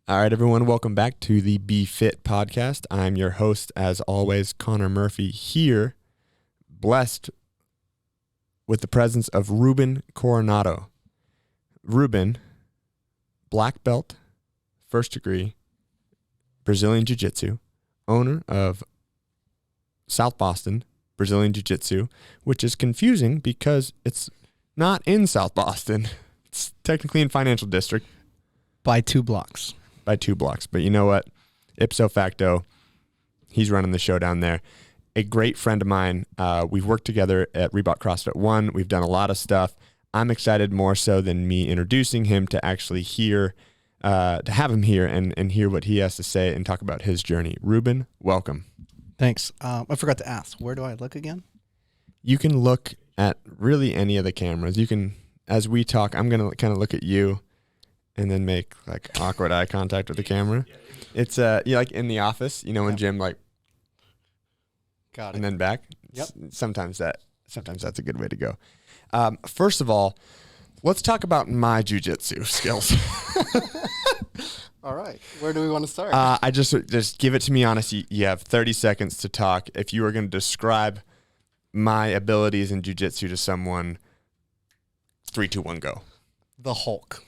All right, everyone, welcome back to the Be Fit podcast. I'm your host, as always, Conor Murphy, here, blessed with the presence of Ruben Coronado. Ruben, black belt, first degree, Brazilian Jiu-Jitsu, owner of South Boston Brazilian Jiu-Jitsu, which is confusing because it's not in South Boston. It's technically in Financial District. By 2 blocks. But you know what? Ipso facto, he's running the show down there. A great friend of mine. We've worked together at Reebok CrossFit 1. We've done a lot of stuff. I'm excited more so than me introducing him to actually hear, to have him here and hear what he has to say and talk about his journey. Ruben, welcome. Thanks. I forgot to ask, where do I look again? You can look at really any of the cameras. You can, as we talk, I'm going to kind of look at you and then make like awkward eye contact with the camera. It's like in the office, you know, when Jim like, got it, and then back. Yep. Sometimes that's a good way to go. First of all, let's talk about my jiu-jitsu skills. All right. Where do we want to start? I just give it to me honest. You have 30 seconds to talk. If you were going to describe my abilities in jiu-jitsu to someone, 3, 2, 1, go. The Hulk.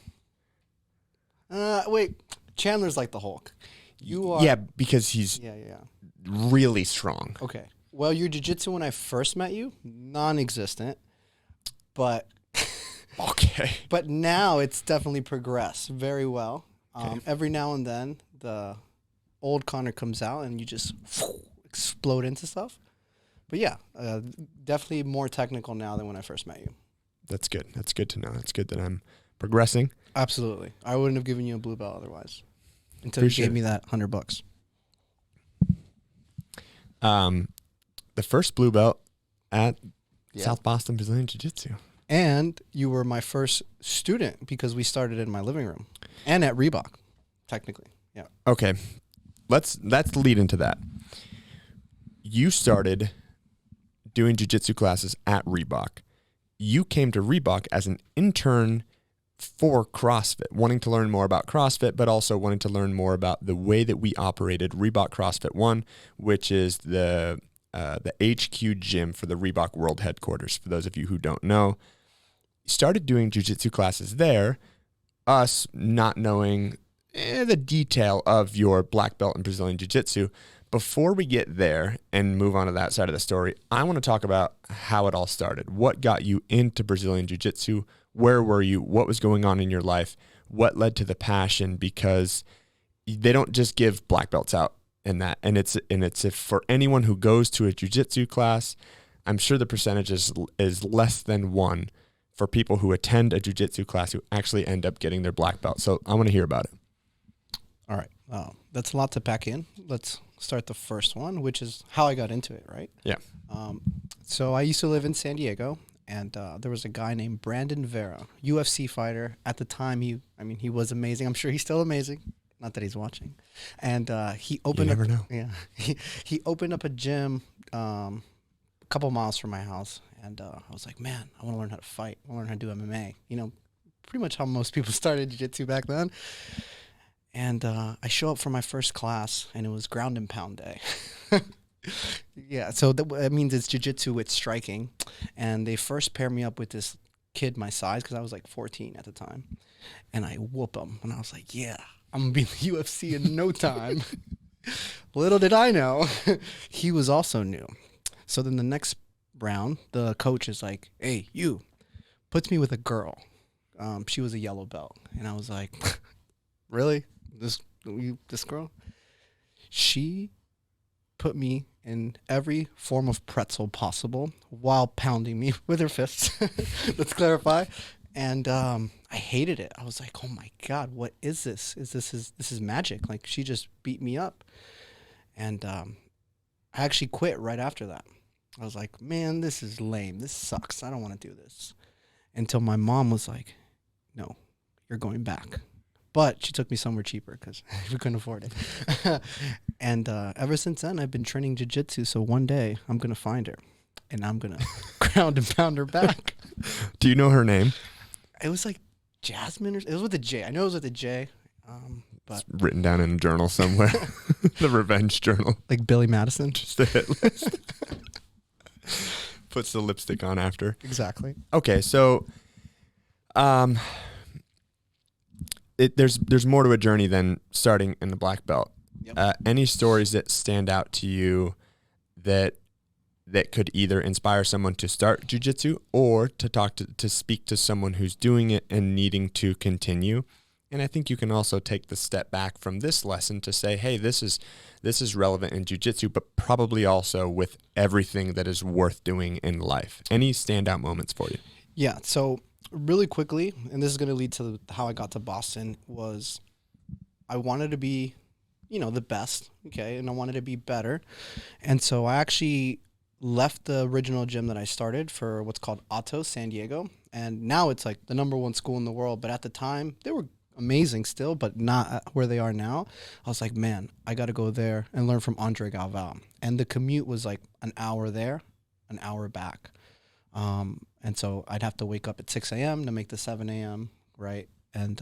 Wait, Chandler's like the Hulk. You are. Yeah, because he's really strong. Okay. Well, your jiu-jitsu when I first met you, non-existent, but okay. But now it's definitely progressed very well. Okay. Every now and then, the old Conor comes out and you just explode into stuff. But yeah, definitely more technical now than when I first met you. That's good. That's good to know. That's good that I'm progressing. Absolutely. I wouldn't have given you a blue belt otherwise. Until you gave me that $100. The first blue belt at South Boston Brazilian Jiu-Jitsu. And you were my first student because we started in my living room. And at Reebok, technically. Yeah. Okay. Let's lead into that. You started doing jiu-jitsu classes at Reebok. You came to Reebok as an intern for CrossFit, wanting to learn more about CrossFit, but also wanting to learn more about the way that we operated Reebok CrossFit 1, which is the HQ gym for the Reebok World Headquarters. For those of you who don't know, started doing jiu-jitsu classes there, us not knowing the detail of your black belt in Brazilian Jiu-Jitsu. Before we get there and move on to that side of the story, I want to talk about how it all started. What got you into Brazilian Jiu-Jitsu? Where were you? What was going on in your life? What led to the passion? Because they don't just give black belts out and that. And it's if for anyone who goes to a jiu-jitsu class, I'm sure the percentage is less than 1 for people who attend a jiu-jitsu class who actually end up getting their black belt. So I want to hear about it. All right. That's a lot to pack in. Let's start the first one, which is how I got into it, right? Yeah. So I used to live in San Diego, and there was a guy named Brandon Vera, UFC fighter. At the time, he was amazing. I'm sure he's still amazing. Not that he's watching. And he opened you never know. Yeah. He opened up a gym a couple miles from my house, and I was like, man, I want to learn how to fight. I want to learn how to do MMA. You know, pretty much how most people started jiu-jitsu back then. And I show up for my first class, and it was ground and pound day. Yeah, so that means it's jiu-jitsu with striking. And they first paired me up with this kid my size, because I was like 14 at the time. And I whoop him, and I was like, yeah, I'm going to be in the UFC in no time. Little did I know, he was also new. So then the next round, the coach is like, hey, you, puts me with a girl. She was a yellow belt. And I was like, really? This girl? She put me in every form of pretzel possible while pounding me with her fists. Let's clarify. And I hated it. I was like, oh my God, what is this? This is magic. Like, she just beat me up. And I actually quit right after that. I was like, man, this is lame. This sucks. I don't want to do this. Until my mom was like, no, you're going back. But she took me somewhere cheaper because we couldn't afford it. And ever since then, I've been training jiu-jitsu. So one day I'm going to find her and I'm going to ground and pound her back. Do you know her name? It was like Jasmine. It was with a J. I know it was with a J. But It's written down in a journal somewhere. The revenge journal. like Billy Madison. Just a hit list. Puts the lipstick on after. Exactly. Okay, so there's more to a journey than starting in the black belt. Yep. Any stories that stand out to you that could either inspire someone to start jiu-jitsu or to speak to someone who's doing it and needing to continue? And I think you can also take the step back from this lesson to say, hey, this is relevant in jiu-jitsu, but probably also with everything that is worth doing in life. Any standout moments for you? Yeah. So really quickly, and this is going to lead to how I got to Boston, was I wanted to be, the best. Okay. And I wanted to be better. And so I actually left the original gym that I started for what's called Atos San Diego. And now it's like the #1 school in the world. But at the time, they were amazing still, but not where they are now. I was like, man, I got to go there and learn from Andre Galvao. And the commute was like an hour there, an hour back. And so I'd have to wake up at 6 a.m. to make the 7 a.m. right. And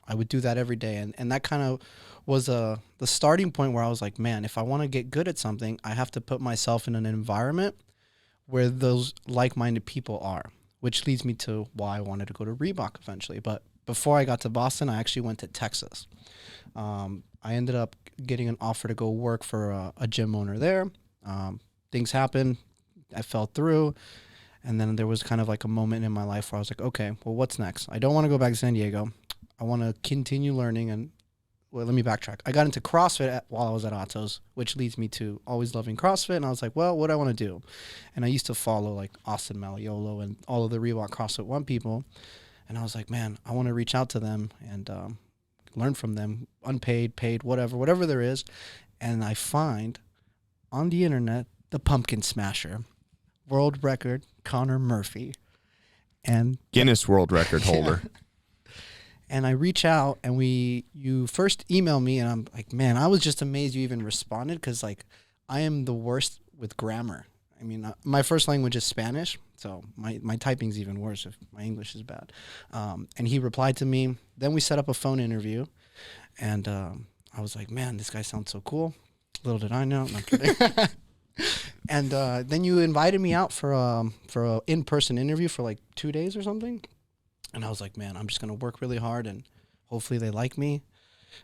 I would do that every day. And that kind of was the starting point where I was like, man, if I want to get good at something, I have to put myself in an environment where those like-minded people are, which leads me to why I wanted to go to Reebok eventually. But before I got to Boston, I actually went to Texas. I ended up getting an offer to go work for a gym owner there. Things happened. I fell through. And then there was kind of like a moment in my life where I was like, okay, well, what's next? I don't want to go back to San Diego. I want to continue learning. And well, let me backtrack. I got into CrossFit while I was at Atos, which leads me to always loving CrossFit. And I was like, well, what do I want to do? And I used to follow like Austin Malleolo and all of the Reebok CrossFit One people. And I was like, man, I want to reach out to them and learn from them, unpaid, paid, whatever there is. And I find on the internet the Pumpkin Smasher, world record, Conor Murphy. And Guinness World Record holder. And I reach out and you first email me and I'm like, man, I was just amazed you even responded because like I am the worst with grammar. I mean, my first language is Spanish, so my typing's even worse if my English is bad. And he replied to me. Then we set up a phone interview, and I was like, man, this guy sounds so cool. Little did I know. No, I'm kidding. And then you invited me out for a in-person interview for like 2 days or something. And I was like, man, I'm just going to work really hard, and hopefully they like me.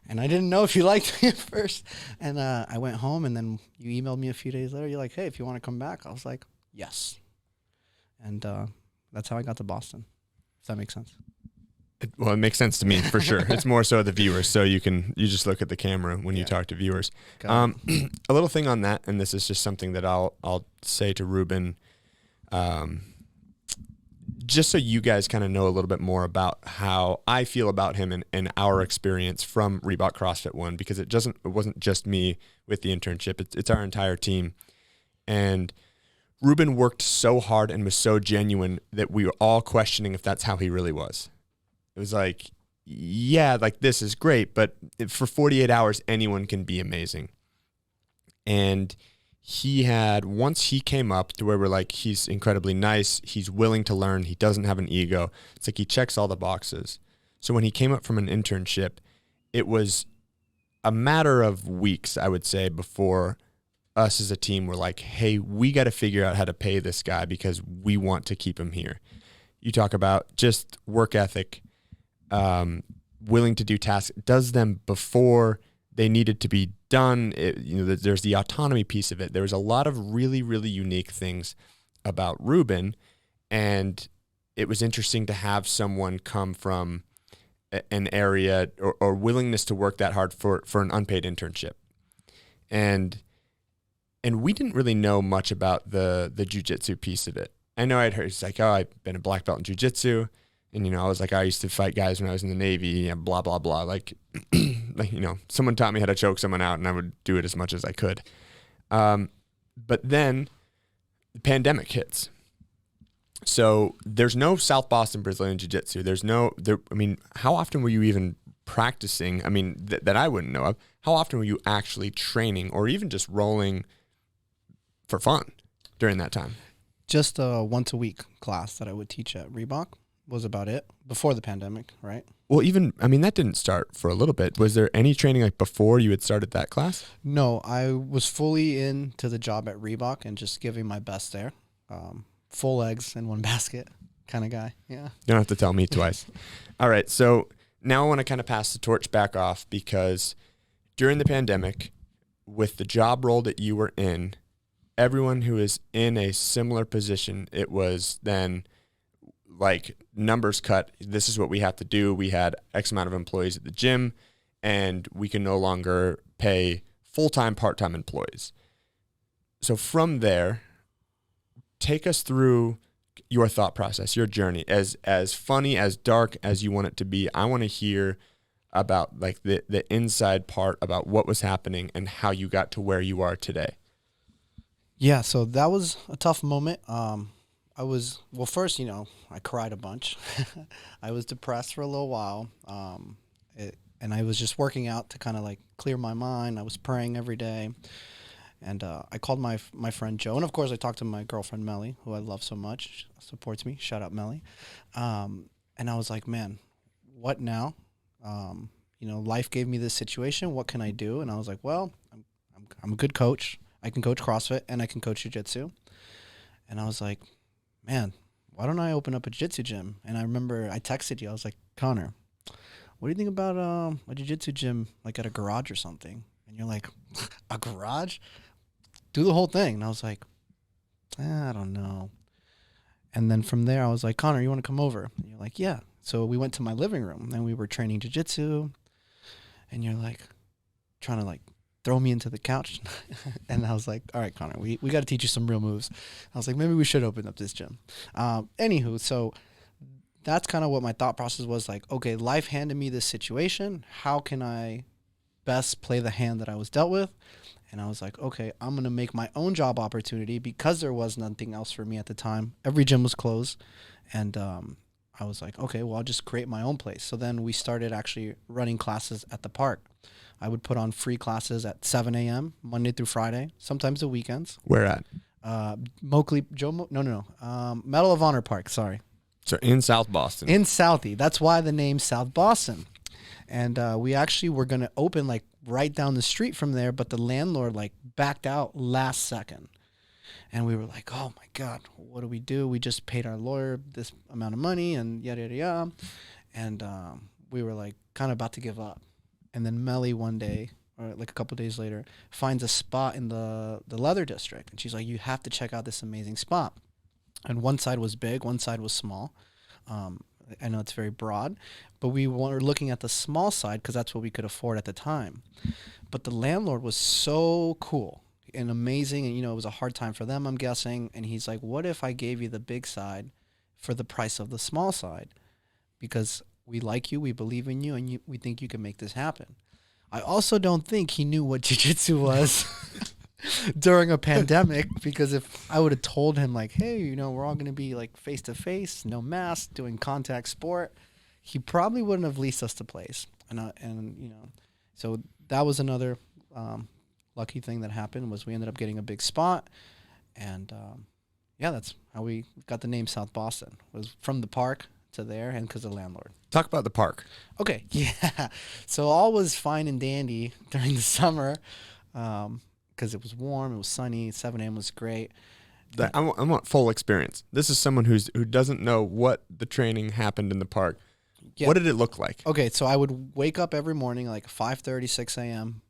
And I didn't know if you liked me at first. And I went home, and then you emailed me a few days later. You're like, hey, if you want to come back. I was like, yes. And that's how I got to Boston. Does that make sense? It makes sense to me for sure. It's more so the viewers, so you just look at the camera when you talk to viewers. A little thing on that, and this is just something that I'll say to Ruben, just so you guys kind of know a little bit more about how I feel about him and our experience from Reebok CrossFit One, because it wasn't just me with the internship. It's our entire team. And Ruben worked so hard and was so genuine that we were all questioning if that's how he really was. It was like, yeah, like this is great, but for 48 hours, anyone can be amazing. And once he came up to where we're like, he's incredibly nice, he's willing to learn, he doesn't have an ego. It's like he checks all the boxes. So when he came up from an internship, it was a matter of weeks, I would say, before us as a team were like, hey, we got to figure out how to pay this guy because we want to keep him here. You talk about just work ethic, willing to do tasks, does them before they needed to be done. There's the autonomy piece of it. There was a lot of really, really unique things about Ruben, and it was interesting to have someone come from an area or willingness to work that hard for an unpaid internship. And we didn't really know much about the jiu-jitsu piece of it. I know I'd heard, it's like, oh, I've been a black belt in jiu-jitsu. And, I was like, I used to fight guys when I was in the Navy and blah, blah, blah. Like, someone taught me how to choke someone out and I would do it as much as I could. But then the pandemic hits. So there's no South Boston Brazilian Jiu-Jitsu. How often were you even practicing? That I wouldn't know of. How often were you actually training or even just rolling for fun during that time? Just a once a week class that I would teach at Reebok was about it before the pandemic, right? Well, even, I mean, that didn't start for a little bit. Was there any training like before you had started that class? No, I was fully into the job at Reebok and just giving my best there. Full eggs in one basket kind of guy. Yeah. You don't have to tell me twice. All right. So now I want to kind of pass the torch back off, because during the pandemic, with the job role that you were in, everyone who is in a similar position, it was then like numbers cut. This is what we have to do. We had X amount of employees at the gym, and we can no longer pay full-time, part-time employees. So from there, take us through your thought process, your journey, as funny, as dark as you want it to be. I want to hear about like the inside part about what was happening and how you got to where you are today. Yeah, so that was a tough moment. First, I cried a bunch. I was depressed for a little while. And I was just working out to kind of like clear my mind. I was praying every day. And I called my friend Joe. And of course, I talked to my girlfriend, Melly, who I love so much. She supports me. Shout out, Melly. And I was like, man, what now? Life gave me this situation. What can I do? And I was like, well, I'm a good coach. I can coach CrossFit and I can coach jiu-jitsu. And I was like, man, why don't I open up a jiu-jitsu gym? And I remember I texted you. I was like, Conor, what do you think about a jiu-jitsu gym like at a garage or something? And you're like, a garage? Do the whole thing. And I was like, I don't know. And then from there, I was like, Conor, you want to come over? And you're like, yeah. So we went to my living room and we were training jiu-jitsu. And you're like trying to like throw me into the couch. And I was like, all right, Conor, we got to teach you some real moves. I was like, maybe we should open up this gym. Anywho, so that's kind of what my thought process was like, okay, life handed me this situation. How can I best play the hand that I was dealt with? And I was like, okay, I'm going to make my own job opportunity, because there was nothing else for me at the time. Every gym was closed. And I was like, okay, well, I'll just create my own place. So then we started actually running classes at the park. I would put on free classes at 7 a.m. Monday through Friday, sometimes the weekends. Where at? Medal of Honor Park, sorry. So in South Boston. In Southie. That's why the name South Boston. And we actually were going to open like right down the street from there, but the landlord like backed out last second. And we were like, oh my God, what do we do? We just paid our lawyer this amount of money and yada, yada, yada. And we were like kind of about to give up. And then Melly one day, or like a couple of days later, finds a spot in the leather district. And she's like, you have to check out this amazing spot. And one side was big, one side was small. I know it's very broad, but we were looking at the small side because that's what we could afford at the time. But the landlord was so cool and amazing. And, it was a hard time for them, I'm guessing. And he's like, what if I gave you the big side for the price of the small side? Because we like you, we believe in you, and we think you can make this happen. I also don't think he knew what jiu-jitsu was during a pandemic, because if I would have told him like, hey, we're all going to be like face-to-face, no mask, doing contact sport, he probably wouldn't have leased us the place. So that was another lucky thing that happened, was we ended up getting a big spot. And that's how we got the name South Boston, was from the park to there, and because of the landlord. Talk about the park. Okay, yeah. So all was fine and dandy during the summer, because it was warm, it was sunny, 7 a.m. was great. I want full experience. This is someone who doesn't know what the training happened in the park. Yeah. What did it look like? Okay, so I would wake up every morning like 5:30, 6 a.m.,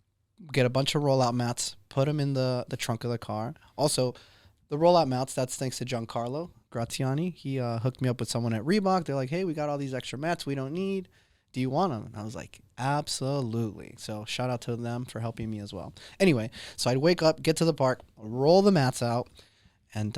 get a bunch of rollout mats, put them in the trunk of the car. Also, the rollout mats, that's thanks to Giancarlo Graziani. He hooked me up with someone at Reebok. They're like, hey, we got all these extra mats we don't need. Do you want them? And I was like, absolutely. So shout out to them for helping me as well. Anyway, so I'd wake up, get to the park, roll the mats out, and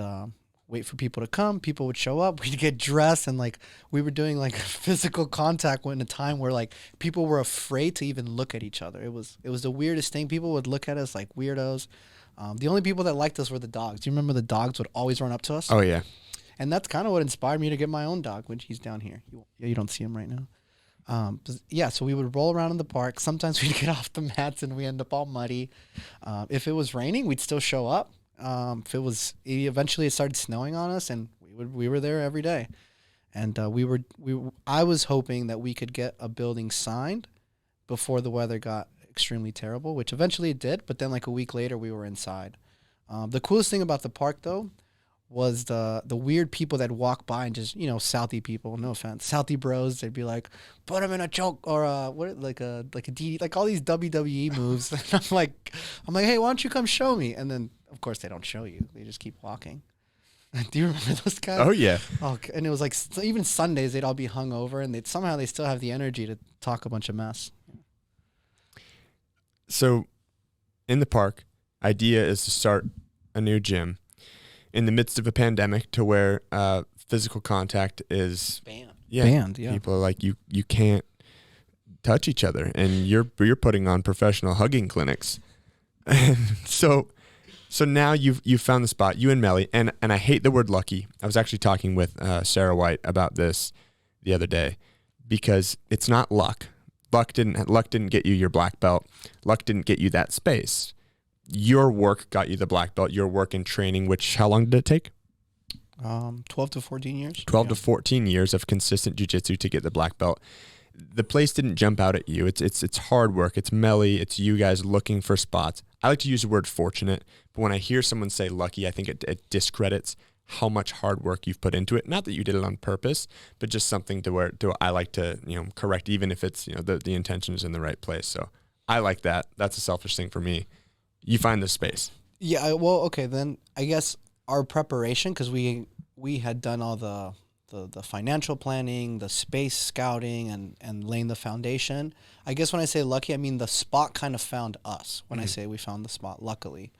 wait for people to come. People would show up. We'd get dressed, and like we were doing like physical contact in a time where like people were afraid to even look at each other. It was the weirdest thing. People would look at us like weirdos. The only people that liked us were the dogs. Do you remember the dogs would always run up to us? Oh, yeah. And that's kind of what inspired me to get my own dog, which he's down here. You don't see him right now. So we would roll around in the park. Sometimes we'd get off the mats and we end up all muddy. If it was raining, we'd still show up. Eventually it started snowing on us, and we were there every day. And I was hoping that we could get a building signed before the weather got extremely terrible, which eventually it did. But then like a week later, we were inside. The coolest thing about the park, though, was the weird people that walk by and just, Southie people, no offense, Southie bros. They'd be like, put him in a choke or like a DD, like all these WWE moves. And I'm like, hey, why don't you come show me? And then of course they don't show you. They just keep walking. Do you remember those guys? Oh yeah. Oh, and it was like even Sundays they'd all be hungover, and they still have the energy to talk a bunch of mess. So, in the park, idea is to start a new gym in the midst of a pandemic, to where physical contact is banned. Yeah, people are like, you can't touch each other, and you're putting on professional hugging clinics, and so now you've found the spot, you and Melly, and I hate the word lucky. I was actually talking with Sarah White about this the other day, because it's not luck. Luck didn't get you your black belt. Luck didn't get you that space. Your work got you the black belt. Your work in training, which, how long did it take? 12 to 14 years. 12 to 14 years of consistent jiu-jitsu to get the black belt. The place didn't jump out at you. It's hard work. It's Melly. It's you guys looking for spots. I like to use the word fortunate, but when I hear someone say lucky, I think it discredits how much hard work you've put into it. Not that you did it on purpose, but just something I like to correct, even if it's the intention is in the right place. So I like that. That's a selfish thing for me. You find the space. Yeah. Well, okay. Then I guess our preparation, because we had done all the financial planning, the space scouting, and laying the foundation. I guess when I say lucky, I mean the spot kind of found us. When I say we found the spot, luckily,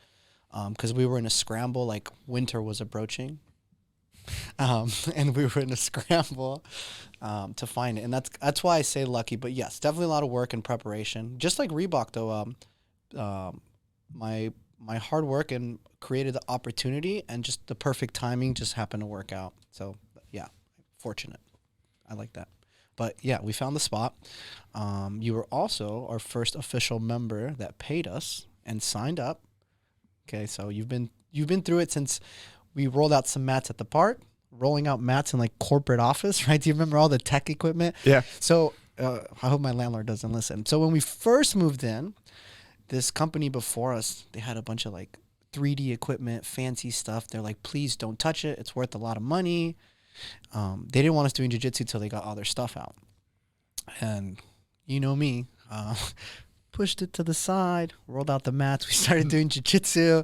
because we were in a scramble. Like winter was approaching, and we were in a scramble to find it. And that's why I say lucky. But yes, definitely a lot of work and preparation. Just like Reebok, though. My hard work and created the opportunity, and just the perfect timing just happened to work out. So yeah, fortunate. I like that. But yeah, we found the spot. You were also our first official member that paid us and signed up. Okay, so you've been through it since we rolled out some mats at the park, rolling out mats in like corporate office, right? Do you remember all the tech equipment? Yeah. So I hope my landlord doesn't listen. So when we first moved in, this company before us, they had a bunch of like 3D equipment, fancy stuff. They're like, please don't touch it. It's worth a lot of money. They didn't want us doing jiu-jitsu till they got all their stuff out. And you know me, pushed it to the side, rolled out the mats. We started doing jiu-jitsu.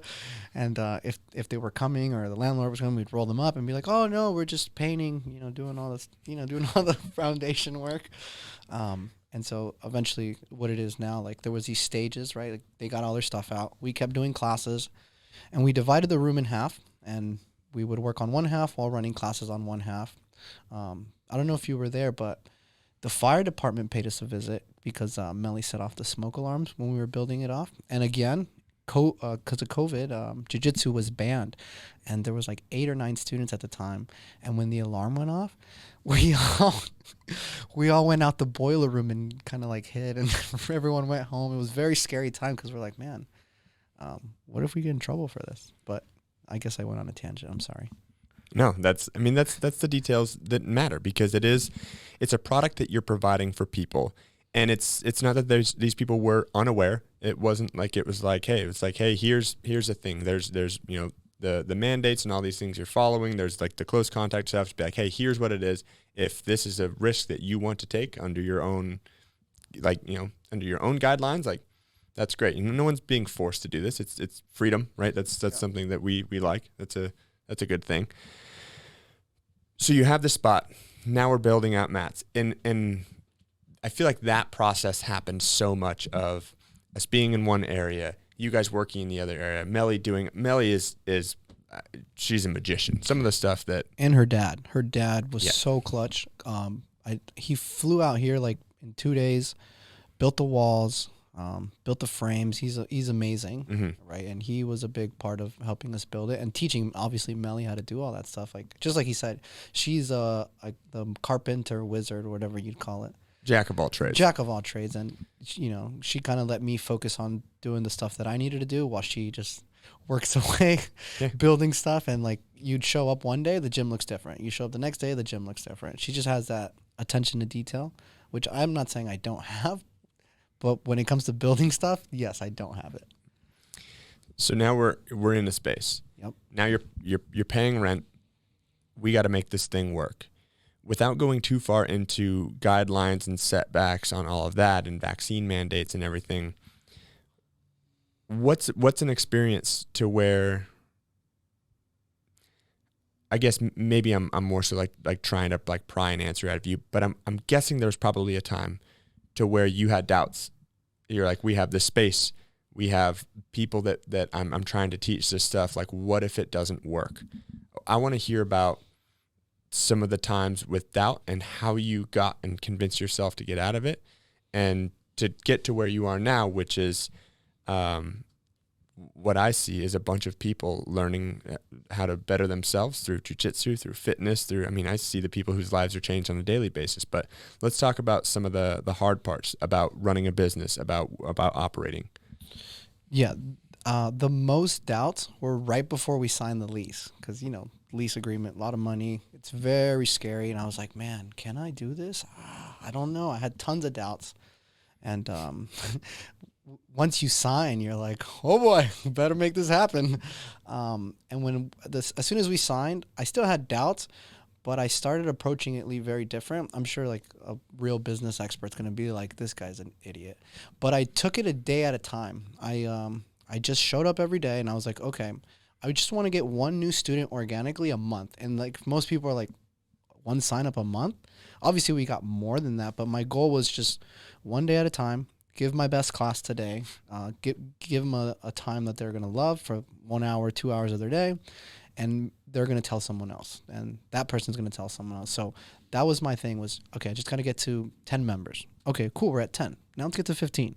And if they were coming or the landlord was coming, we'd roll them up and be like, oh no, we're just painting, doing all this, doing all the foundation work. And so eventually what it is now, like there was these stages, right? Like they got all their stuff out. We kept doing classes, and we divided the room in half, and we would work on one half while running classes on one half. I don't know if you were there, but the fire department paid us a visit because Melly set off the smoke alarms when we were building it off. And again, because of COVID, jiu-jitsu was banned, and there was like 8 or 9 students at the time. And when the alarm went off, we all went out the boiler room and kind of like hid, and everyone went home. It was a very scary time because we're like, man, what if we get in trouble for this? But I guess I went on a tangent. I'm sorry. No, that's the details that matter, because it's a product that you're providing for people. And it's not that these people were unaware. It wasn't like it was like, hey, here's the thing. There's the mandates and all these things you're following. There's like the close contact stuff to be like, hey, here's what it is. If this is a risk that you want to take under your own, under your own guidelines, like that's great. No one's being forced to do this. It's freedom, right? That's something that we like. That's a good thing. So you have the spot. Now we're building out mats, and I feel like that process happened so much of us being in one area, you guys working in the other area. Melly is she's a magician. Some of the stuff that, and her dad was so clutch. He flew out here like in 2 days, built the walls, built the frames. He's amazing, right? And he was a big part of helping us build it and teaching, obviously, Melly how to do all that stuff. Like just like he said, she's the carpenter wizard or whatever you'd call it. Jack of all trades. And she kind of let me focus on doing the stuff that I needed to do while she just works away Yeah. building stuff, and like you'd show up one day, the gym looks different. You show up the next day, the gym looks different. She just has that attention to detail, which I'm not saying I don't have, but when it comes to building stuff, yes, I don't have it. So now we're in a space. Yep. Now you're paying rent. We got to make this thing work. Without going too far into guidelines and setbacks on all of that and vaccine mandates and everything, what's an experience to where, I guess maybe I'm more so like trying to like pry an answer out of you, but I'm guessing there was probably a time to where you had doubts. You're like, we have this space, we have people that I'm trying to teach this stuff. Like, what if it doesn't work? I want to hear about some of the times with doubt and how you got and convinced yourself to get out of it and to get to where you are now, which is what I see is a bunch of people learning how to better themselves through jiu-jitsu, through fitness, I see the people whose lives are changed on a daily basis. But let's talk about some of the hard parts about running a business, about operating. Yeah. The most doubts were right before we signed the lease, because, lease agreement, a lot of money. It's very scary. And I was like, man, can I do this? I don't know. I had tons of doubts. And once you sign, you're like, oh boy, better make this happen. And as soon as we signed, I still had doubts, but I started approaching it very different. I'm sure like a real business expert's going to be like, this guy's an idiot. But I took it a day at a time. I just showed up every day and I was like, okay, I just want to get one new student organically a month. And like most people are like, one sign up a month. Obviously we got more than that, but my goal was just one day at a time, give my best class today, give them a time that they're going to love for 1 hour, 2 hours of their day. And they're going to tell someone else, and that person's going to tell someone else. So that was my thing was, okay, I just got to get to 10 members. Okay, cool. We're at 10. Now let's get to 15.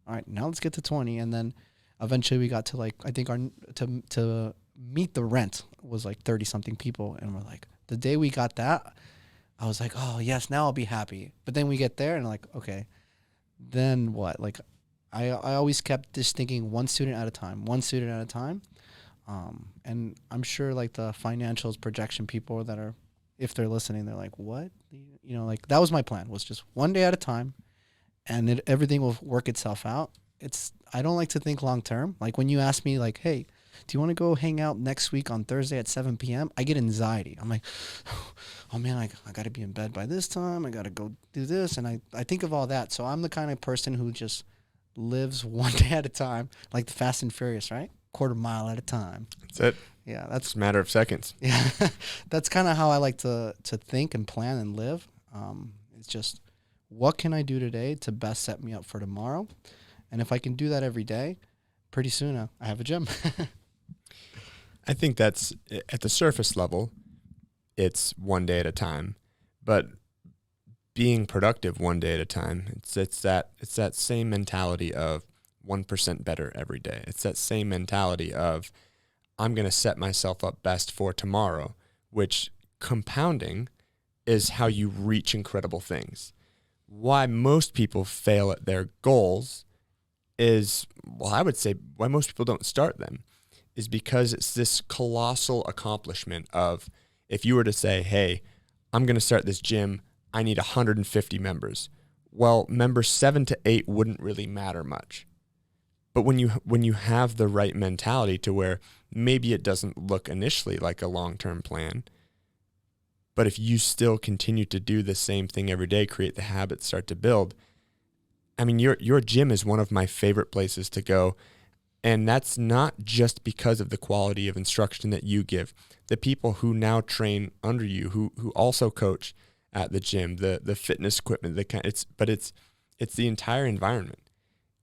All right. Now let's get to 20. And then eventually we got to like, I think to meet the rent was like 30 something people. And we're like, the day we got that, I was like, oh yes, now I'll be happy. But then we get there and like, okay, then what? Like I always kept just thinking one student at a time. And I'm sure like the financials projection people that are, if they're listening, they're like, what? Like that was my plan, was just one day at a time, and everything will work itself out. I don't like to think long term. Like when you ask me like, hey, do you want to go hang out next week on Thursday at 7 p.m.? I get anxiety. I'm like, oh man, I got to be in bed by this time. I got to go do this. And I think of all that. So I'm the kind of person who just lives one day at a time, like the Fast and Furious, right? Quarter mile at a time. That's it. Yeah, It's a matter of seconds. Yeah, that's kind of how I like to think and plan and live. It's just, what can I do today to best set me up for tomorrow? And if I can do that every day, pretty soon I have a gym. I think that's, at the surface level, it's one day at a time. But being productive one day at a time, it's that same mentality of 1% better every day. It's that same mentality of, I'm going to set myself up best for tomorrow, which compounding is how you reach incredible things. Why most people fail at their goals is, well, I would say why most people don't start them is because it's this colossal accomplishment of, if you were to say, hey, I'm going to start this gym, I need 150 members. Well, members 7 to 8 wouldn't really matter much. But when you have the right mentality to where maybe it doesn't look initially like a long-term plan, but if you still continue to do the same thing every day, create the habits, start to build. I mean, your gym is one of my favorite places to go. And that's not just because of the quality of instruction that you give. The people who now train under you, who also coach at the gym, the fitness equipment, it's the entire environment.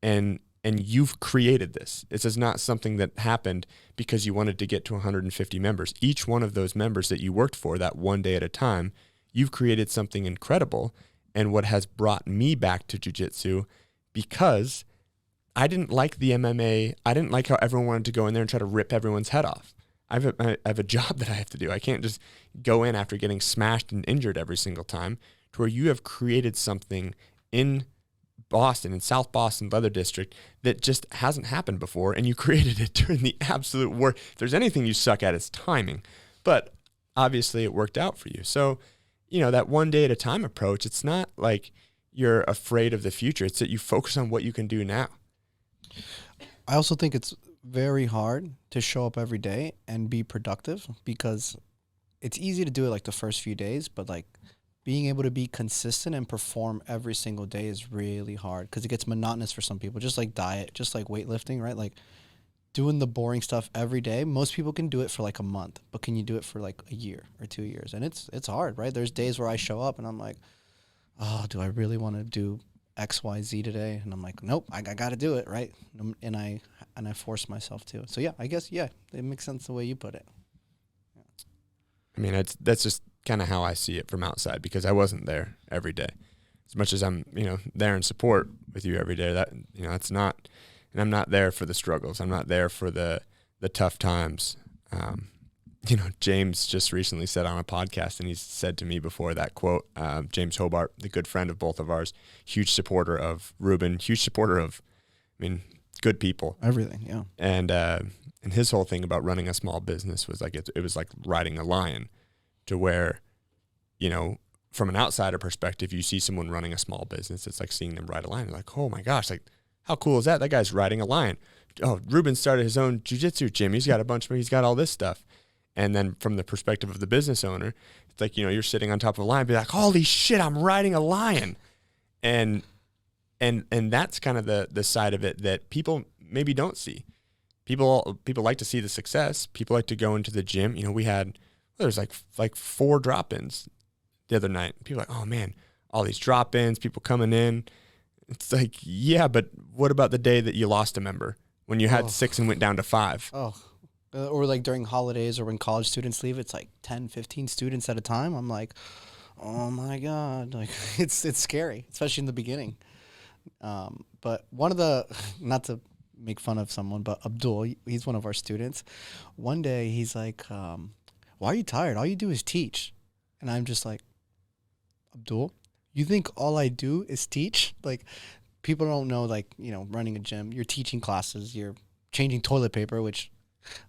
And you've created this. This is not something that happened because you wanted to get to 150 members. Each one of those members that you worked for that one day at a time, you've created something incredible. And what has brought me back to jiu-jitsu, because I didn't like the MMA. I didn't like how everyone wanted to go in there and try to rip everyone's head off. I have a job that I have to do. I can't just go in after getting smashed and injured every single time, to where you have created something in Boston, in South Boston Leather District, that just hasn't happened before, and you created it during the absolute worst. If there's anything you suck at, it's timing. But obviously it worked out for you. So, that one day at a time approach, it's not like you're afraid of the future. It's that you focus on what you can do now. I also think it's very hard to show up every day and be productive, because it's easy to do it like the first few days, but like being able to be consistent and perform every single day is really hard, because it gets monotonous for some people, just like diet, just like weightlifting, right? Like doing the boring stuff every day. Most people can do it for like a month, but can you do it for like a year or 2 years? And it's hard, right? There's days where I show up and I'm like, oh, do I really want to do X, Y, Z today? And I'm like, nope, I got to do it, right? And I force myself to. So yeah, I guess, yeah, it makes sense the way you put it. Yeah. I mean, that's just kind of how I see it from outside, because I wasn't there every day. As much as I'm, there in support with you every day, that, that's not, and I'm not there for the struggles. I'm not there for the tough times. James just recently said on a podcast, and he said to me before that quote, James Hobart, the good friend of both of ours, huge supporter of Ruben, huge supporter of, good people. Everything, yeah. And his whole thing about running a small business was like, it was like riding a lion, to where, from an outsider perspective, you see someone running a small business, it's like seeing them ride a lion. You're like, oh my gosh, like, how cool is that? That guy's riding a lion. Oh, Ruben started his own jiu-jitsu gym. He's got all this stuff. And then from the perspective of the business owner, it's like, you're sitting on top of a lion, be like, holy shit, I'm riding a lion. And that's kind of the side of it that people maybe don't see. People like to see the success. People like to go into the gym. There's like 4 drop-ins the other night. People are like, oh man, all these drop-ins, people coming in. It's like, yeah, but what about the day that you lost a member, when you had 6 and went down to 5? Oh, or like during holidays, or when college students leave, it's like 10, 15 students at a time. I'm like, oh my God, like it's scary, especially in the beginning. But one of the, not to make fun of someone, but Abdul, he's one of our students. One day he's like, why are you tired? All you do is teach. And I'm just like, Abdul, you think all I do is teach? Like, people don't know, like, running a gym, you're teaching classes, you're changing toilet paper, which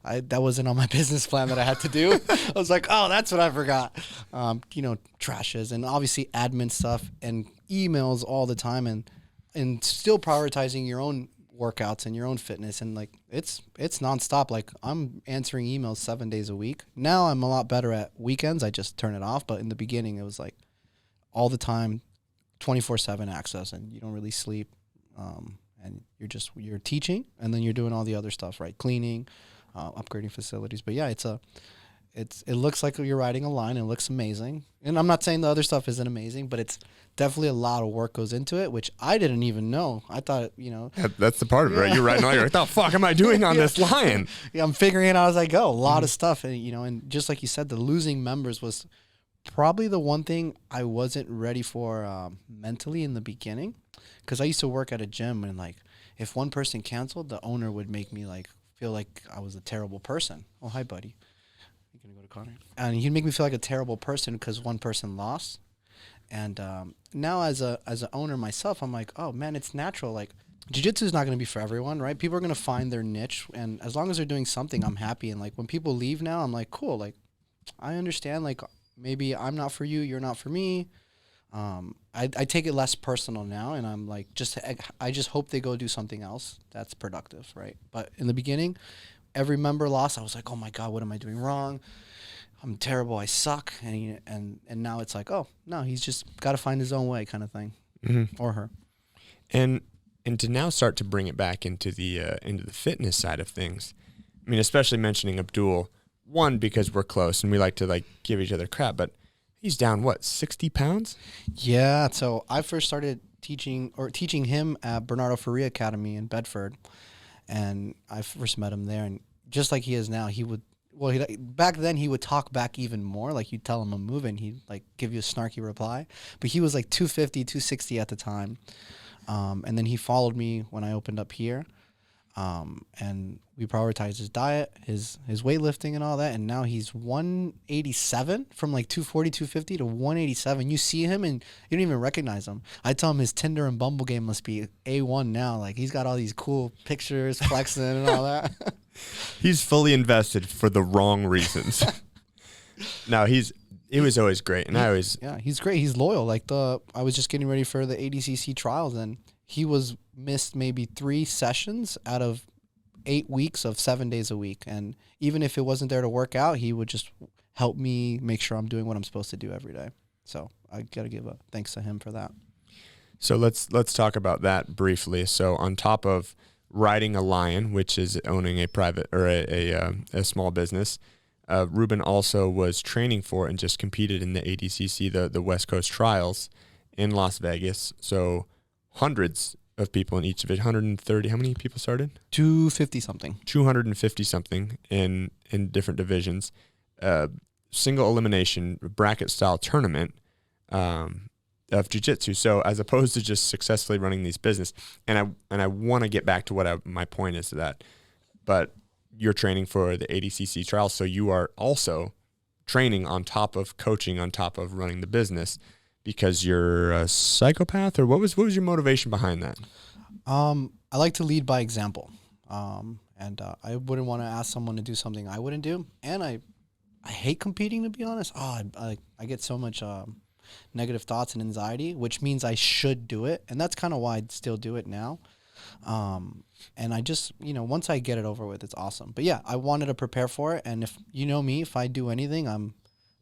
that wasn't on my business plan that I had to do. I was like, oh, that's what I forgot. Trashes, and obviously admin stuff and emails all the time, and still prioritizing your own workouts and your own fitness. And like, it's nonstop. Like, I'm answering emails 7 days a week. Now I'm a lot better at weekends. I just turn it off. But in the beginning, it was like all the time, 24/7 access, and you don't really sleep. And you're teaching, and then you're doing all the other stuff, right? Cleaning, upgrading facilities. But yeah, it looks like you're riding a line. It looks amazing. And I'm not saying the other stuff isn't amazing, but it's definitely a lot of work goes into it, which I didn't even know. I thought, that's the part of it, right? You're riding a lion. You're like, what the fuck am I doing on this lion? Yeah, I'm figuring it out as I go. A lot of stuff. And, and just like you said, the losing members was probably the one thing I wasn't ready for mentally in the beginning. Because I used to work at a gym, and like, if one person canceled, the owner would make me like feel like I was a terrible person. Oh, hi, buddy. You gonna go to Conor? And he'd make me feel like a terrible person because one person lost. And now as a owner myself, I'm like, oh man, it's natural. Like, jiu-jitsu is not going to be for everyone, right? People are going to find their niche, and as long as they're doing something, I'm happy. And like, when people leave now, I'm like, cool. Like, I understand. Like, maybe I'm not for you, you're not for me. I take it less personal now, and I'm like, I just hope they go do something else that's productive, right? But in the beginning, every member lost, I was like, oh my God, what am I doing wrong? I'm terrible, I suck. And now it's like, oh no, he's just got to find his own way, kind of thing, or her. And to now start to bring it back into the fitness side of things. I mean, especially mentioning Abdul, one, because we're close and we like to like give each other crap, but he's down, 60 pounds? Yeah. So I first started teaching him at Bernardo Faria Academy in Bedford. And I first met him there. And just like he is now, back then he would talk back even more. Like, you'd tell him a move and he'd like give you a snarky reply. But he was like 250, 260 at the time. And then he followed me when I opened up here. And we prioritized his diet, his weightlifting and all that. And now he's 187 from like 240, 250 to 187. You see him and you don't even recognize him. I tell him his Tinder and Bumble game must be A1 now. Like he's got all these cool pictures flexing and all that. He's fully invested for the wrong reasons. No, he was always great. And he's great. He's loyal. Like I was just getting ready for the ADCC trials and he was missed maybe 3 sessions out of 8 weeks of 7 days a week. And even if it wasn't there to work out, he would just help me make sure I'm doing what I'm supposed to do every day. So I got to give a thanks to him for that. So let's talk about that briefly. So on top of riding a lion, which is owning a private or a small business, Ruben also was training for and just competed in the ADCC, the West Coast Trials in Las Vegas. So hundreds of people in each of it, 130. How many people started? 250 something. 250 something in different divisions. Single elimination bracket style tournament of jiu-jitsu. So as opposed to just successfully running these business, and I want to get back to what my point is to that, but you're training for the ADCC trials, so you are also training on top of coaching, on top of running the business, because you're a psychopath, or what was your motivation behind that? I like to lead by example, and I wouldn't want to ask someone to do something I wouldn't do, and I hate competing, to be honest. I get so much negative thoughts and anxiety, which means I should do it, and that's kind of why I still do it now. And I just, once I get it over with, it's awesome. But yeah, I wanted to prepare for it, and if you know me, if I do anything, I'm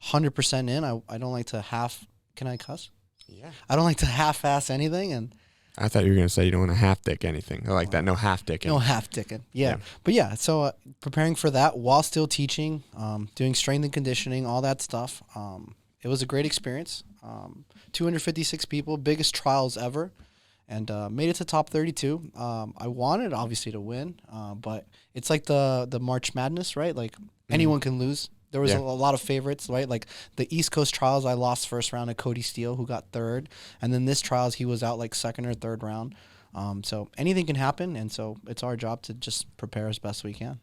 100% in. I don't like to Can I cuss? Yeah. I don't like to half-ass anything, and I thought you were going to say you don't want to half-dick anything. I like that. No half-dicking. No half-dicking. Yeah. But yeah, so preparing for that while still teaching, doing strength and conditioning, all that stuff. It was a great experience. 256 people, biggest trials ever, and made it to top 32. I wanted, obviously, to win, but it's like the March Madness, right? Like anyone can lose. There was a lot of favorites, right? Like the East Coast trials, I lost first round to Cody Steele, who got third. And then this trials, he was out like second or third round. So anything can happen. And so it's our job to just prepare as best we can,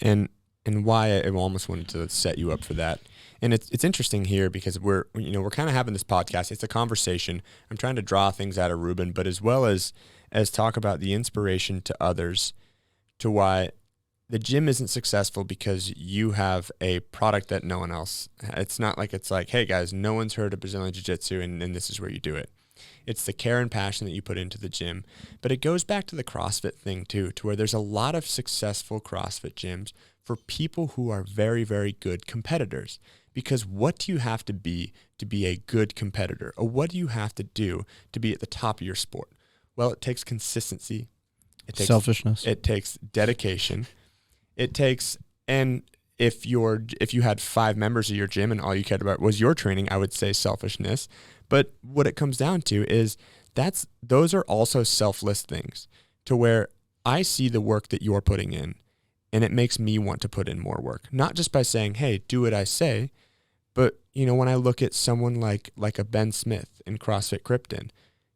And why I almost wanted to set you up for that. And it's interesting here because we're kind of having this podcast. It's a conversation. I'm trying to draw things out of Ruben, but as well as talk about the inspiration to others, to why the gym isn't successful because you have a product that no one else. It's not like it's like, hey guys, no one's heard of Brazilian Jiu-Jitsu and this is where you do it. It's the care and passion that you put into the gym. But it goes back to the CrossFit thing too, to where there's a lot of successful CrossFit gyms for people who are very, very good competitors. Because what do you have to be a good competitor? Or what do you have to do to be at the top of your sport? Well, it takes consistency. It takes selfishness. It takes dedication. It takes, and if you had 5 members of your gym and all you cared about was your training, I would say selfishness. But what it comes down to is those are also selfless things, to where I see the work that you're putting in and it makes me want to put in more work. Not just by saying, hey, do what I say, but when I look at someone like a Ben Smith in CrossFit Krypton,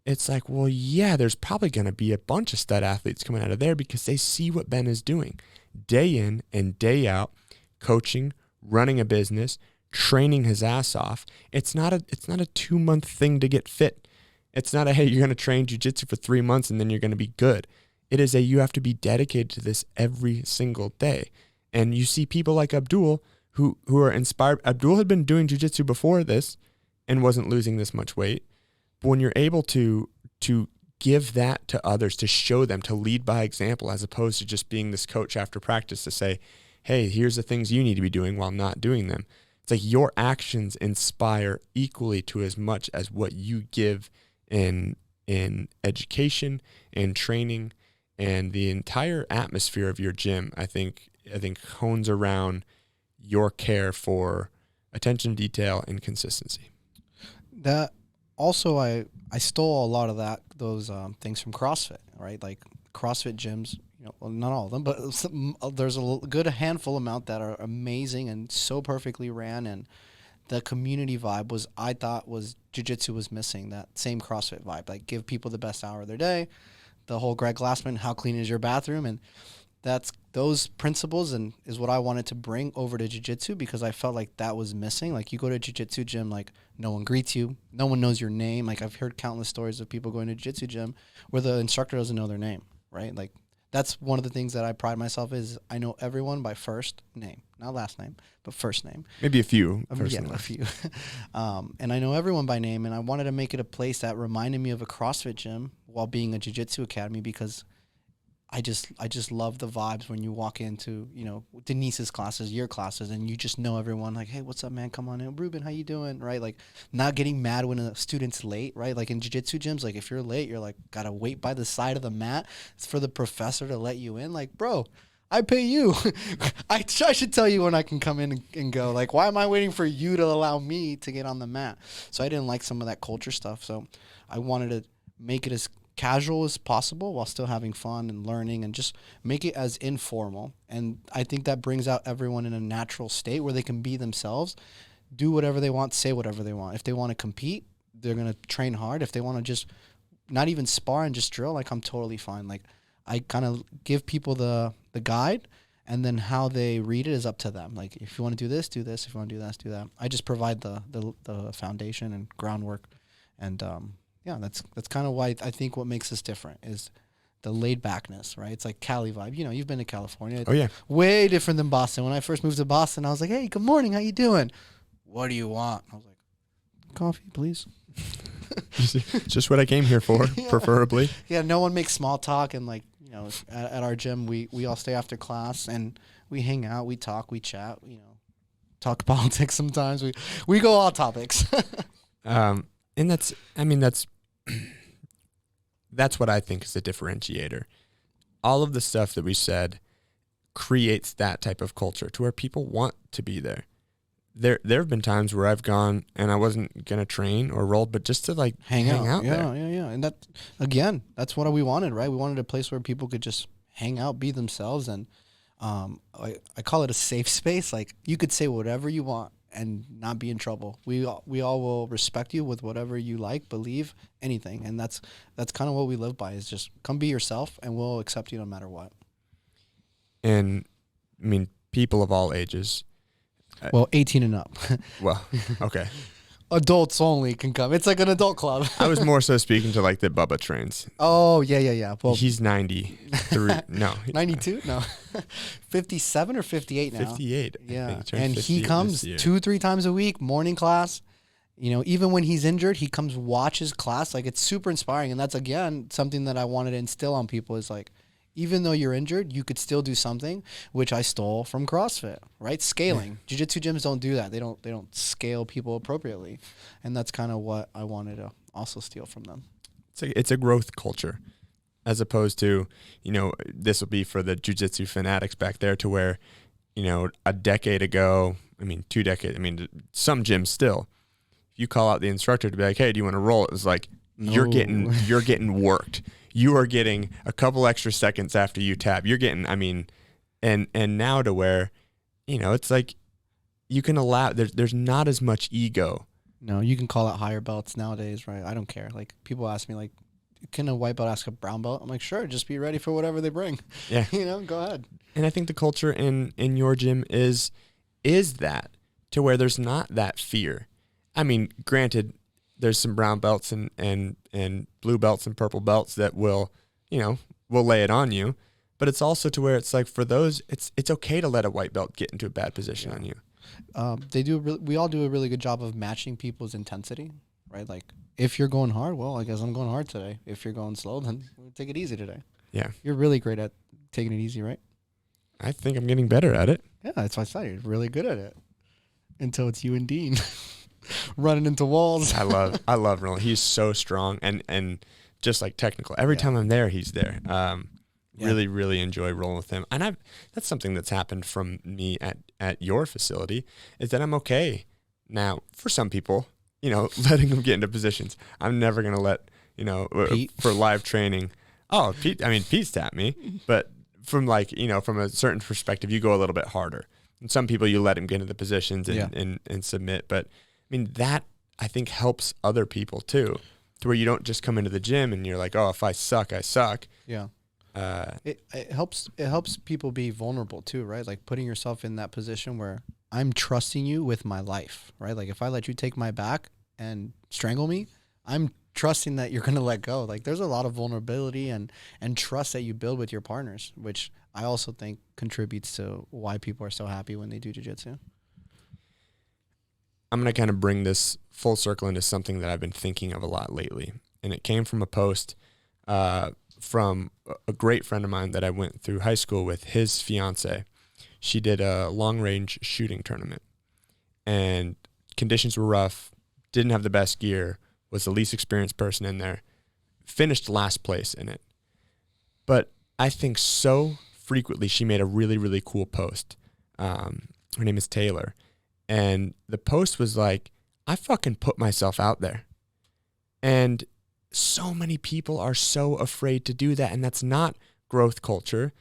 it's like, well, yeah, there's probably going to be a bunch of stud athletes coming out of there because they see what Ben is doing day in and day out, coaching, running a business, training his ass off. It's not a 2-month thing to get fit. It's not hey, you're going to train jiu-jitsu for 3 months and then you're going to be good. It is you have to be dedicated to this every single day. And you see people like Abdul who are inspired. Abdul had been doing jiu-jitsu before this and wasn't losing this much weight. But when you're able to give that to others, to show them, to lead by example, as opposed to just being this coach after practice to say, hey, here's the things you need to be doing while not doing them. It's like your actions inspire equally to as much as what you give in education and training, and the entire atmosphere of your gym, I think hones around your care for attention to detail and consistency. That also, I stole a lot of those things from CrossFit, right? Like CrossFit gyms, well, not all of them, but there's a good handful amount that are amazing and so perfectly ran, and the community vibe I thought jiu-jitsu was missing, that same CrossFit vibe, like give people the best hour of their day, the whole Greg Glassman, how clean is your bathroom? And that's those principles and is what I wanted to bring over to jiu-jitsu, because I felt like that was missing. Like, you go to a jiu-jitsu gym, like, no one greets you, no one knows your name. Like, I've heard countless stories of people going to a jiu-jitsu gym where the instructor doesn't know their name, right? Like, that's one of the things that I pride myself is I know everyone by first name, not last name, but first name. Maybe a few. Yeah, a few. And I know everyone by name, and I wanted to make it a place that reminded me of a CrossFit gym while being a jiu-jitsu academy, because I just love the vibes when you walk into, you know, Denise's classes, your classes, and you just know everyone, like, hey, what's up, man? Come on in. Ruben, how you doing? Right? Like, not getting mad when a student's late, right? Like in jiu-jitsu gyms, like if you're late, you're like, gotta wait by the side of the mat. It's for the professor to let you in. Like, bro, I pay you. I should tell you when I can come in and go. Like, why am I waiting for you to allow me to get on the mat? So I didn't like some of that culture stuff. So I wanted to make it as casual as possible while still having fun and learning, and just make it as informal. And I think that brings out everyone in a natural state where they can be themselves, do whatever they want, say whatever they want. If they want to compete, they're going to train hard. If they want to just not even spar and just drill, like, I'm totally fine. Like, I kind of give people the guide, and then how they read it is up to them. Like, if you want to do this, do this. If you want to do that, do that. I just provide the foundation and groundwork. And yeah, that's kind of why I think what makes us different is the laid backness, right? It's like Cali vibe. You know, you've been to California. Oh, yeah. Way different than Boston. When I first moved to Boston, I was like, hey, good morning. How you doing? What do you want? I was like, coffee, please. Just what I came here for, yeah. Preferably. Yeah, no one makes small talk. And, like, you know, at our gym, we all stay after class and we hang out, we talk, we chat, you know, talk politics sometimes. We go all topics. And that's what I think is a differentiator. All of the stuff that we said creates that type of culture to where people want to be there. There have been times where I've gone and I wasn't going to train or roll, but just to, like, hang out there. Yeah. And that, again, that's what we wanted, right? We wanted a place where people could just hang out, be themselves. And I call it a safe space. Like, you could say whatever you want and not be in trouble. We all will respect you with whatever you like, believe, anything. And that's kind of what we live by, is just come be yourself and we'll accept you no matter what. And I mean, people of all ages. Well, 18 and up. Well, okay. Adults only can come. It's like an adult club. I was more so speaking to, like, the Bubba trains. Oh, yeah. Well, he's 93. No. 92? No. 57 or 58 now. 58. Yeah. And he comes 2-3 times a week, morning class. You know, even when he's injured, he comes watch his class. Like, it's super inspiring. And that's, again, something that I wanted to instill on people is, like, even though you're injured, you could still do something, which I stole from CrossFit, right? Scaling. Yeah. Jiu-jitsu gyms don't do that. They don't scale people appropriately. And that's kind of what I wanted to also steal from them. It's a growth culture, as opposed to, you know, this will be for the jiu-jitsu fanatics back there, to where, you know, a decade ago, 2 decades, some gyms still, if you call out the instructor to be like, hey, do you want to roll? It was like, no. You're getting worked. You are getting a couple extra seconds after you tap. You're getting, and now to where, you know, it's like you can allow, there's not as much ego. No, you can call out higher belts nowadays, right? I don't care. Like, people ask me, like, can a white belt ask a brown belt? I'm like, sure, just be ready for whatever they bring. Yeah. You know, go ahead. And I think the culture in your gym is that, to where there's not that fear. Granted, there's some brown belts and blue belts and purple belts that will lay it on you. But it's also to where it's like, for those, it's okay to let a white belt get into a bad position on you. We all do a really good job of matching people's intensity, right? Like, if you're going hard, well, I guess I'm going hard today. If you're going slow, then take it easy today. Yeah. You're really great at taking it easy, right? I think I'm getting better at it. Yeah, that's what I said. You're really good at it. Until it's you and Dean. Running into walls. I love rolling. He's so strong and just, like, technical. Every time I'm there, he's there. Really, really enjoy rolling with him. And that's something that's happened from me at your facility, is that I'm okay now, for some people, you know, letting them get into positions. I'm never going to let, you know, for live training. Oh, Pete's tapped me. But from, like, you know, from a certain perspective, you go a little bit harder. And some people, you let them get into the positions and submit. But that, I think, helps other people too. to where you don't just come into the gym and you're like, oh, if I suck, I suck. Yeah. It helps people be vulnerable too, right? Like putting yourself in that position where I'm trusting you with my life, right? Like if I let you take my back and strangle me, I'm trusting that you're going to let go. Like there's a lot of vulnerability and trust that you build with your partners, which I also think contributes to why people are so happy when they do jiu-jitsu. I'm going to kind of bring this full circle into something that I've been thinking of a lot lately. And it came from a post from a great friend of mine that I went through high school with. His fiance, she did a long-range shooting tournament. And conditions were rough, didn't have the best gear, was the least experienced person in there, finished last place in it. But I think so frequently she made a really, really cool post. Her name is Taylor. And the post was like, I fucking put myself out there. And so many people are so afraid to do that. And that's not growth culture.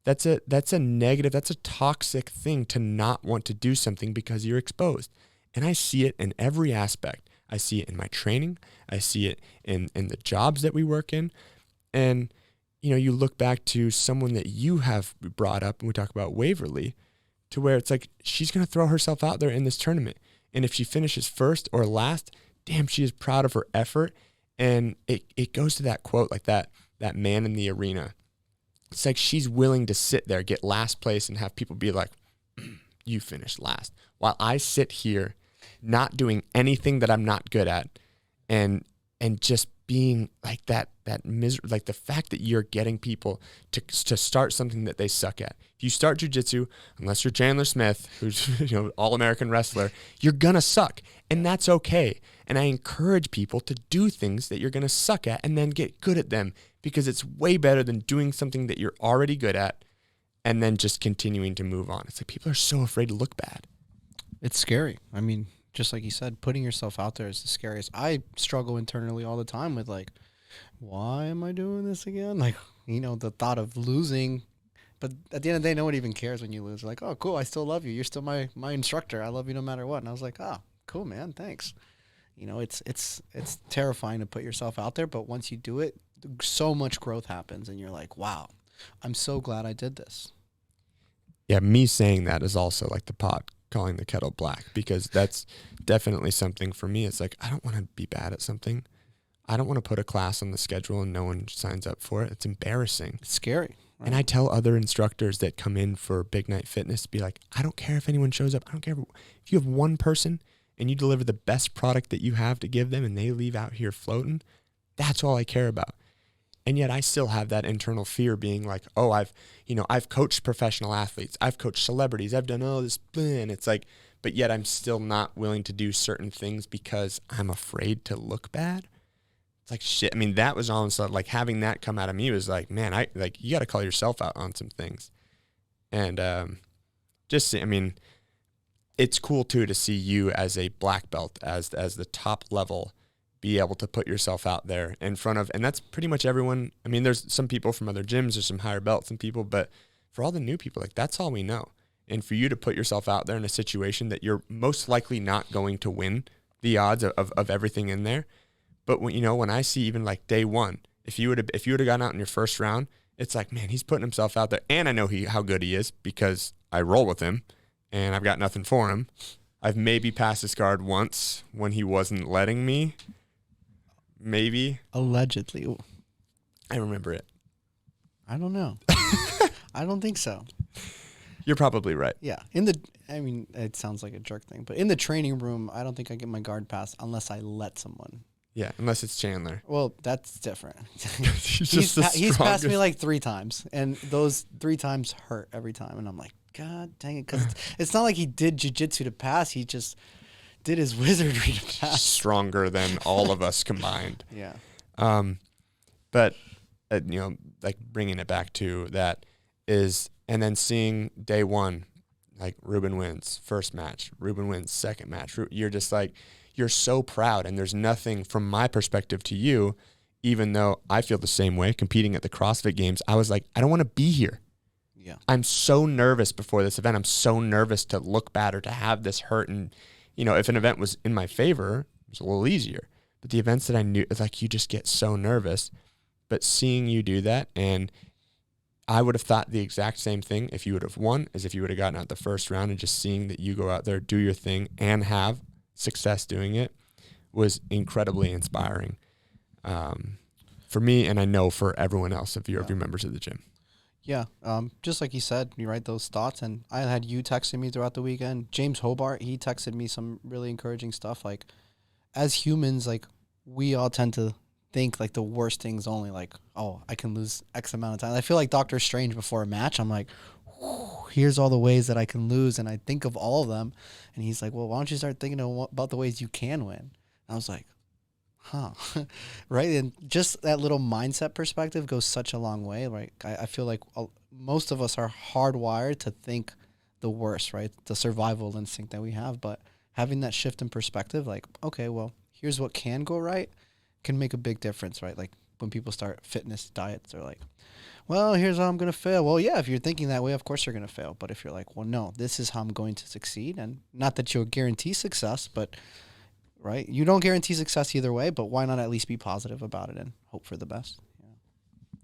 That's a negative, that's a toxic thing to not want to do something because you're exposed. And I see it in every aspect. I see it in my training. I see it in the jobs that we work in. And, you know, you look back to someone that you have brought up, and we talk about Waverly, to where it's like she's going to throw herself out there in this tournament. And if she finishes first or last, damn, she is proud of her effort. And it goes to that quote, like that man in the arena. It's like she's willing to sit there, get last place, and have people be like, you finished last. While I sit here not doing anything that I'm not good at and just being like that misery, like the fact that you're getting people to start something that they suck at. If you start jiu-jitsu, unless you're Chandler Smith, who's all-American wrestler, you're gonna suck, and that's okay. And I encourage people to do things that you're gonna suck at and then get good at them, because it's way better than doing something that you're already good at and then just continuing to move on. It's like people are so afraid to look bad. It's scary. I mean, just like you said, putting yourself out there is the scariest. I struggle internally all the time with like, why am I doing this again? Like, the thought of losing. But at the end of the day, no one even cares when you lose. Like, oh, cool, I still love you. You're still my instructor. I love you no matter what. And I was like, oh, cool, man, thanks. It's terrifying to put yourself out there, but once you do it, so much growth happens, and you're like, wow, I'm so glad I did this. Yeah, me saying that is also like the pot calling the kettle black, because that's definitely something for me. It's like, I don't want to be bad at something. I don't want to put a class on the schedule and no one signs up for it. It's embarrassing. It's scary. Right? And I tell other instructors that come in for Big Night Fitness to be like, I don't care if anyone shows up. I don't care if you have one person and you deliver the best product that you have to give them and they leave out here floating. That's all I care about. And yet I still have that internal fear being like, oh, I've coached professional athletes. I've coached celebrities. I've done all this. And it's like, but yet I'm still not willing to do certain things because I'm afraid to look bad. It's like, shit. I mean, that was almost like having that come out of me was like, man, you got to call yourself out on some things. And it's cool too to see you as a black belt, as the top level, be able to put yourself out there in front of, and that's pretty much everyone. I mean, there's some people from other gyms, there's some higher belts and people, but for all the new people, like that's all we know. And for you to put yourself out there in a situation that you're most likely not going to win the odds of everything in there. But when I see even like day one, if you would have gotten out in your first round, it's like, man, he's putting himself out there, and I know how good he is because I roll with him, and I've got nothing for him. I've maybe passed his guard once when he wasn't letting me. Maybe. Allegedly. I remember it. I don't know. I don't think so. You're probably right. Yeah. It sounds like a jerk thing, but in the training room, I don't think I get my guard passed unless I let someone. Yeah, unless it's Chandler. Well, that's different. He's passed me like 3 times, and those 3 times hurt every time. And I'm like, God dang it. Because it's not like he did jiu-jitsu to pass. He just did his wizardry to pass. Stronger than all of us combined. Yeah. But, like bringing it back to that is, and then seeing day one, like Ruben wins first match, Ruben wins second match. You're just like, you're so proud, and there's nothing from my perspective to you, even though I feel the same way competing at the CrossFit Games. I was like, I don't want to be here. Yeah. I'm so nervous before this event. I'm so nervous to look bad or to have this hurt. And, if an event was in my favor, it was a little easier. But But the events that I knew, it's like you just get so nervous. But seeing you do that, and I would have thought the exact same thing if you would have won as if you would have gotten out the first round, and just seeing that you go out there, do your thing, and have success doing it was incredibly inspiring for me, and I know for everyone else of your members of the gym. Yeah, just like you said, you write those thoughts, and I had you texting me throughout the weekend. James Hobart, he texted me some really encouraging stuff. Like, as humans, like, we all tend to think, like, the worst things only, like, oh, I can lose X amount of time. I feel like Doctor Strange before a match. I'm like, here's all the ways that I can lose, and I think of all of them. And he's like, well, why don't you start thinking about the ways you can win? And I was like, huh. Right. And just that little mindset perspective goes such a long way. Right. I feel like most of us are hardwired to think the worst, right? The survival instinct that we have. But having that shift in perspective, like, okay, well, here's what can go right, can make a big difference, right? Like when people start fitness diets, they're like, well, here's how I'm going to fail. Well, yeah, if you're thinking that way, of course you're going to fail. But if you're like, well, no, this is how I'm going to succeed. And not that you'll guarantee success, but right? You don't guarantee success either way, but why not at least be positive about it and hope for the best? Yeah.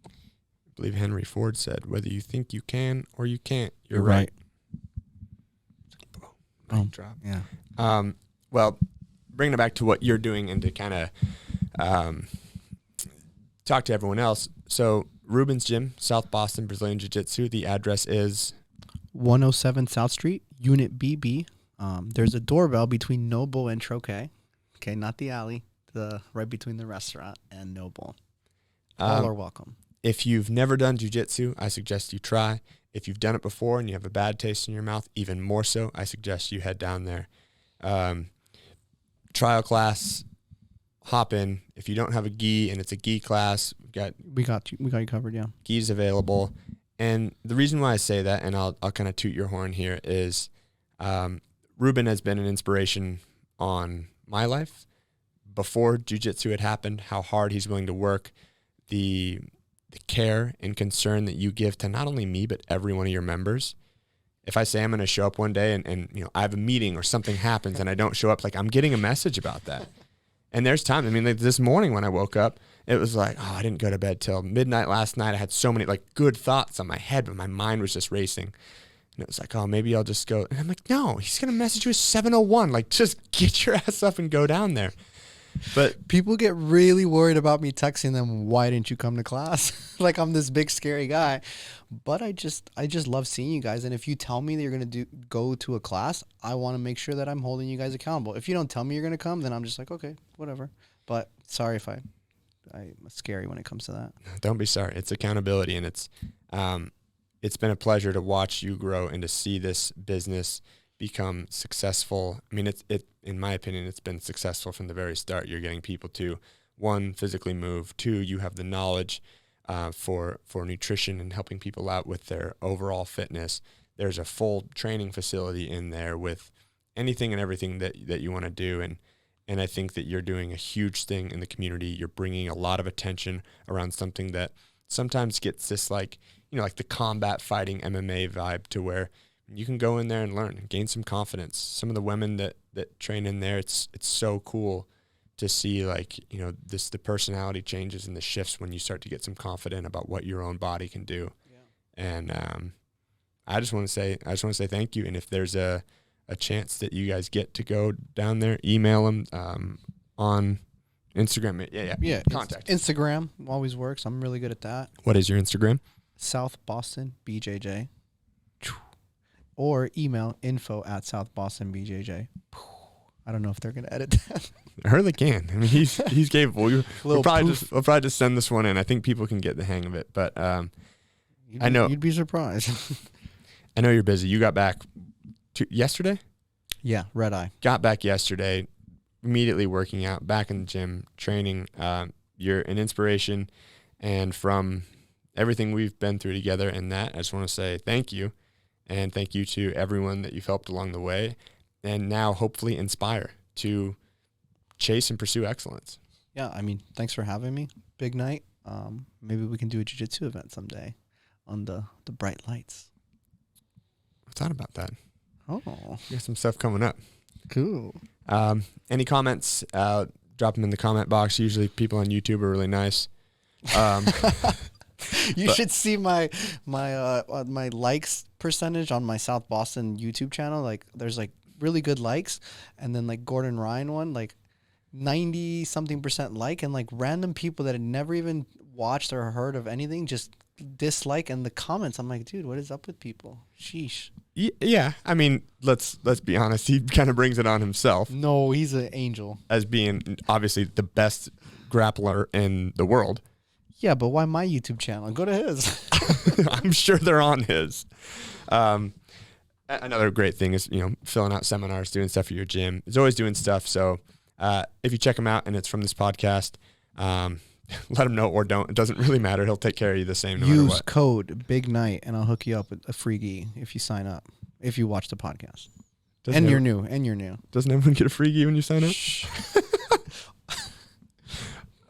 I believe Henry Ford said, whether you think you can or you can't, you're right. Boom. Drop. Yeah. Well, bringing it back to what you're doing and to kind of talk to everyone else. So Ruben's Gym, South Boston, Brazilian Jiu-Jitsu. The address is 107 South Street, Unit BB. There's a doorbell between Noble and Troquet. Okay, not the alley, right between the restaurant and Noble. All are welcome. If you've never done jiu-jitsu, I suggest you try. If you've done it before and you have a bad taste in your mouth, even more so, I suggest you head down there. Trial class, hop in. If you don't have a gi and it's a gi class, we got you covered, yeah. Gi's available. And the reason why I say that, and I'll kind of toot your horn here, is Ruben has been an inspiration on my life before jiu-jitsu had happened, how hard he's willing to work, the care and concern that you give to not only me, but every one of your members. If I say I'm going to show up one day and you know, I have a meeting or something happens and I don't show up, like I'm getting a message about that. And there's times, I mean, like this morning when I woke up, it was like, oh, I didn't go to bed till midnight last night. I had so many like good thoughts on my head, but my mind was just racing. And it was like, oh, maybe I'll just go. And I'm like, no, he's going to message you at 7:01. Like, just get your ass up and go down there. But people get really worried about me texting them, why didn't you come to class? Like I'm this big, scary guy. But I just love seeing you guys. And if you tell me that you're going to go to a class, I want to make sure that I'm holding you guys accountable. If you don't tell me you're going to come, then I'm just like, okay, whatever. But sorry if I'm scary when it comes to that. Don't be sorry. It's accountability, and it's been a pleasure to watch you grow and to see this business become successful. I mean, it in my opinion, it's been successful from the very start. You're getting people to, one, physically move. Two, you have the knowledge for nutrition and helping people out with their overall fitness. There's a full training facility in there with anything and everything that you want to do. And I think that you're doing a huge thing in the community. You're bringing a lot of attention around something that sometimes gets this like the combat fighting MMA vibe, to where you can go in there and learn and gain some confidence. Some of the women that train in there, it's so cool to see, like, you know, the personality changes and the shifts when you start to get some confident about what your own body can do. Yeah. And I just want to say thank you. And if there's a chance that you guys get to go down there, email them on Instagram. Yeah. Contact. Instagram always works. I'm really good at that. What is your Instagram? South Boston BJJ. Or email info@southbostonbjj. I don't know if they're gonna edit that. I heard they can. I mean, he's capable. We'll probably just send this one in. I think people can get the hang of it. But I know you'd be surprised. I know you're busy. You got back yesterday? Yeah, red eye. Got back yesterday, immediately working out, back in the gym, training. You're an inspiration, and from everything we've been through together and that, I just want to say thank you. And thank you to everyone that you've helped along the way, and now hopefully inspire to chase and pursue excellence. Yeah, I mean, thanks for having me. Big night. Maybe we can do a jiu-jitsu event someday on the bright lights. I thought about that. Oh. There's some stuff coming up. Cool. Any comments? Drop drop them in the comment box. Usually people on YouTube are really nice. You should see my likes percentage on my South Boston YouTube channel. Like, there's like really good likes, and then like Gordon Ryan one, like 90-something% like, and like random people that had never even watched or heard of anything just dislike. And the comments, I'm like, dude, what is up with people? Sheesh. Yeah, I mean, let's be honest. He kind of brings it on himself. No, he's an angel. As being obviously the best grappler in the world. Yeah, but why my YouTube channel? Go to his. I'm sure they're on his. Another great thing is, filling out seminars, doing stuff for your gym. He's always doing stuff. So if you check him out and it's from this podcast, let him know or don't. It doesn't really matter. He'll take care of you the same no matter what. Use code Big Night and I'll hook you up with a free gi if you sign up, if you watch the podcast. You're new. Doesn't everyone get a free gi when you sign up?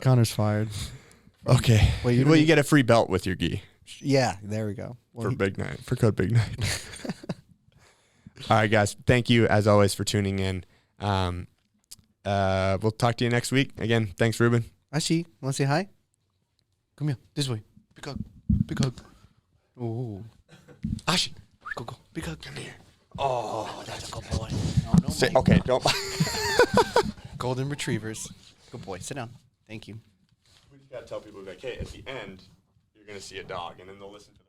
Connor's fired. Okay. Well, you get a free belt with your gi. Yeah, there we go. For Big Night. For code Big Night. All right, guys. Thank you, as always, for tuning in. We'll talk to you next week. Again, thanks, Ruben. Ashi, want to say hi? Come here. This way. Big hug. Big hug. Oh. Ashi. Go. Big hug. Come here. Oh, that's a good boy. No, okay, don't. Golden retrievers. Good boy. Sit down. Thank you. We just got to tell people, like, hey, at the end, you're going to see a dog, and then they'll listen to